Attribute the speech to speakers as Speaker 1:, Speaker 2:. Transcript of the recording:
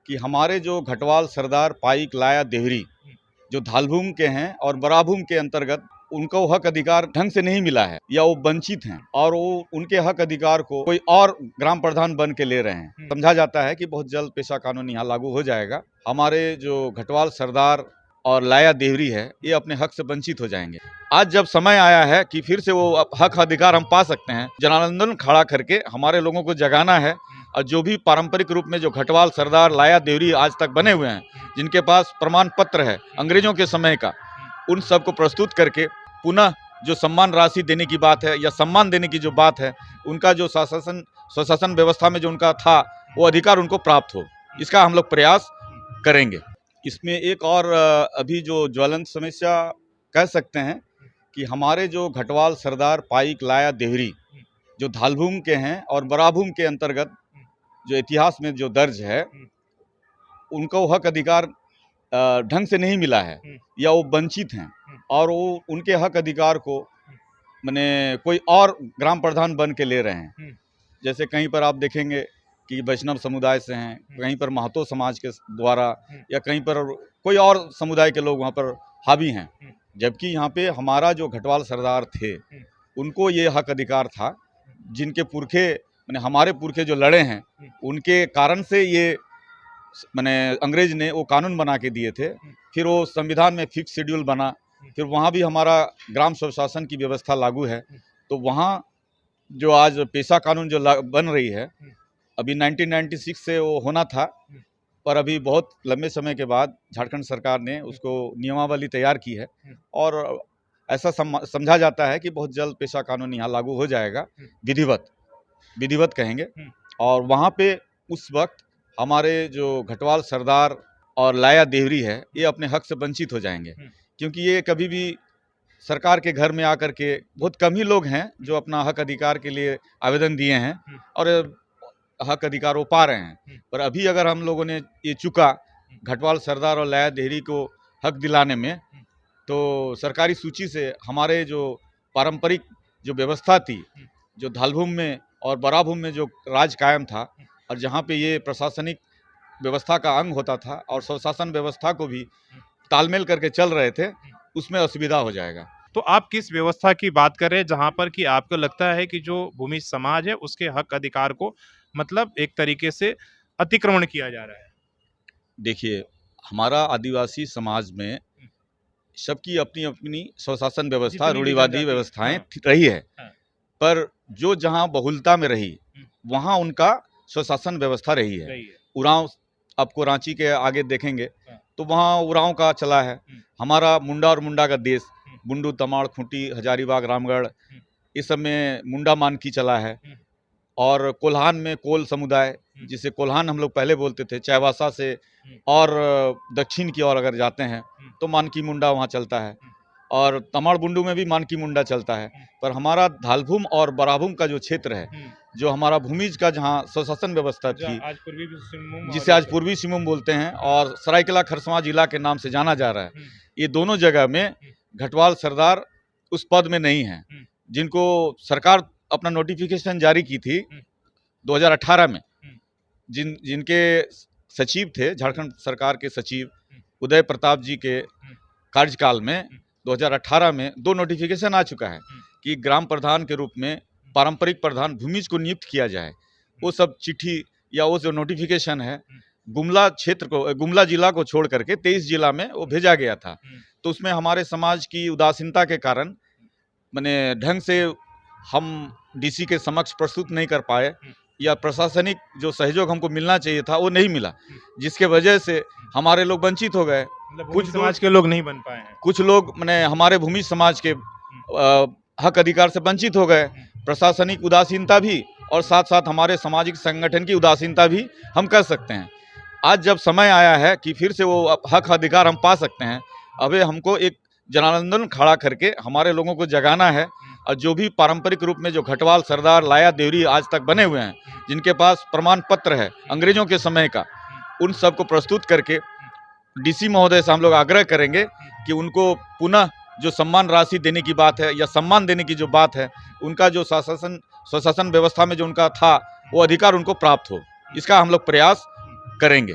Speaker 1: कि हमारे जो घटवाल, सरदार, पाइक, लाया, देवरी जो धालभूम के हैं और बराभूम के अंतर्गत उनको हक अधिकार ढंग से नहीं मिला है या वो वंचित हैं और वो उनके हक अधिकार को कोई और ग्राम प्रधान बन के ले रहे हैं। समझा जाता है कि बहुत जल्द पेशा कानून यहाँ लागू हो जाएगा। हमारे जो घटवाल, सरदार और लाया, देवरी है, ये अपने हक से वंचित हो जाएंगे। आज जब समय आया है कि फिर से वो हक अधिकार हम पा सकते हैं, जन आंदोलन खड़ा करके हमारे लोगों को जगाना है और जो भी पारंपरिक रूप में जो घटवाल, सरदार, लाया, देवरी आज तक बने हुए हैं, जिनके पास प्रमाण पत्र है अंग्रेजों के समय का, उन सबको प्रस्तुत करके पुनः जो सम्मान राशि देने की बात है या सम्मान देने की जो बात है, उनका जो स्वशासन व्यवस्था में जो उनका था वो अधिकार उनको प्राप्त हो, इसका हम लोग प्रयास करेंगे। इसमें एक और अभी जो ज्वलंत समस्या कह सकते हैं कि हमारे जो घटवाल, सरदार, पाइक, लाया, देवरी जो धालभूम के हैं और बराभूम के अंतर्गत जो इतिहास में जो दर्ज है, उनको हक अधिकार ढंग से नहीं मिला है या वो वंचित हैं और वो उनके हक अधिकार को माने कोई और ग्राम प्रधान बन के ले रहे हैं। जैसे कहीं पर आप देखेंगे कि वैष्णव समुदाय से हैं, कहीं पर महतो समाज के द्वारा या कहीं पर कोई और समुदाय के लोग वहाँ पर हावी हैं, जबकि यहाँ पे हमारा जो घटवाल सरदार थे उनको ये हक अधिकार था, जिनके पुरखे माने हमारे पुरखे जो लड़े हैं उनके कारण से ये माने अंग्रेज ने वो कानून बना के दिए थे। फिर वो संविधान में फिक्स शेड्यूल बना, फिर वहाँ भी हमारा ग्राम स्वशासन की व्यवस्था लागू है। तो वहाँ जो आज पेशा कानून जो बन रही है, अभी 1996 से वो होना था, पर अभी बहुत लंबे समय के बाद झारखंड सरकार ने उसको नियमावली तैयार की है और ऐसा समझा जाता है कि बहुत जल्द पेशा कानून यहाँ लागू हो जाएगा, विधिवत कहेंगे। और वहाँ पे उस वक्त हमारे जो घटवाल, सरदार और लाया, देवरी है, ये अपने हक से वंचित हो जाएंगे, क्योंकि ये कभी भी सरकार के घर में आकर के बहुत कम ही लोग हैं जो अपना हक अधिकार के लिए आवेदन दिए हैं और हक अधिकार वो पा रहे हैं। पर अभी अगर हम लोगों ने ये चुका घटवाल, सरदार और लाया, देवरी को हक दिलाने में, तो सरकारी सूची से हमारे जो पारंपरिक जो व्यवस्था थी, जो धालभूम में और बराभूम में जो राज कायम था और जहाँ पे ये प्रशासनिक व्यवस्था का अंग होता था और स्वशासन व्यवस्था को भी तालमेल करके चल रहे थे, उसमें असुविधा हो जाएगा।
Speaker 2: तो आप किस व्यवस्था की बात कर रहे हैं जहां पर कि आपको लगता है कि जो भूमि समाज है उसके हक अधिकार को मतलब एक तरीके से अतिक्रमण किया जा रहा है?
Speaker 1: देखिए, हमारा आदिवासी समाज में सबकी अपनी अपनी स्वशासन व्यवस्था, रूढ़िवादी व्यवस्थाएं रही है, पर जो जहां बहुलता में रही वहां उनका स्वशासन व्यवस्था रही है। उरांव आपको रांची के आगे देखेंगे तो वहाँ उरांव का चला है। हमारा मुंडा और मुंडा का देश, बुंडू, तमाड़, खूंटी, हजारीबाग, रामगढ़, इस सब में मुंडा मानकी चला है। और कोल्हान में कोल समुदाय, जिसे कोल्हान हम लोग पहले बोलते थे, चाईबासा से और दक्षिण की ओर अगर जाते हैं तो मानकी मुंडा वहाँ चलता है और तमाड़ बुंडू में भी मानकी मुंडा चलता है। पर हमारा धालभूम और बराभूम का जो क्षेत्र है, जो हमारा भूमिज का जहाँ स्वशासन व्यवस्था थी, जिसे आज पूर्वी सिंहभूम बोलते हैं और सरायकेला खरसावां जिला के नाम से जाना जा रहा है, ये दोनों जगह में घटवाल, सरदार उस पद में नहीं है, जिनको सरकार अपना नोटिफिकेशन जारी की थी 2018 में। जिनके सचिव थे, झारखंड सरकार के सचिव उदय प्रताप जी के कार्यकाल में 2018 में 2 नोटिफिकेशन आ चुका है कि ग्राम प्रधान के रूप में पारंपरिक प्रधान भूमिज को नियुक्त किया जाए। वो सब चिट्ठी या वो जो नोटिफिकेशन है गुमला क्षेत्र को, गुमला जिला को छोड़ करके 23 जिला में वो भेजा गया था। तो उसमें हमारे समाज की उदासीनता के कारण माने ढंग से हम डीसी के समक्ष प्रस्तुत नहीं कर पाए या प्रशासनिक जो सहयोग हमको मिलना चाहिए था वो नहीं मिला, जिसके वजह से हमारे लोग वंचित हो गए।
Speaker 2: कुछ समाज के लोग नहीं बन पाए हैं,
Speaker 1: कुछ लोग माने हमारे भूमि समाज के हक अधिकार से वंचित हो गए। प्रशासनिक उदासीनता भी और साथ साथ हमारे सामाजिक संगठन की उदासीनता भी हम कर सकते हैं। आज जब समय आया है कि फिर से वो हक अधिकार हम पा सकते हैं, अभी हमको एक जन आंदोलन खड़ा करके हमारे लोगों को जगाना है और जो भी पारंपरिक रूप में जो घटवाल, सरदार, लाया, देवरी आज तक बने हुए हैं, जिनके पास प्रमाण पत्र है अंग्रेजों के समय का, उन सबको प्रस्तुत करके डीसी महोदय से हम लोग आग्रह करेंगे कि उनको पुनः जो सम्मान राशि देने की बात है या सम्मान देने की जो बात है, उनका जो स्वशासन व्यवस्था में जो उनका था वो अधिकार उनको प्राप्त हो, इसका हम लोग प्रयास करेंगे।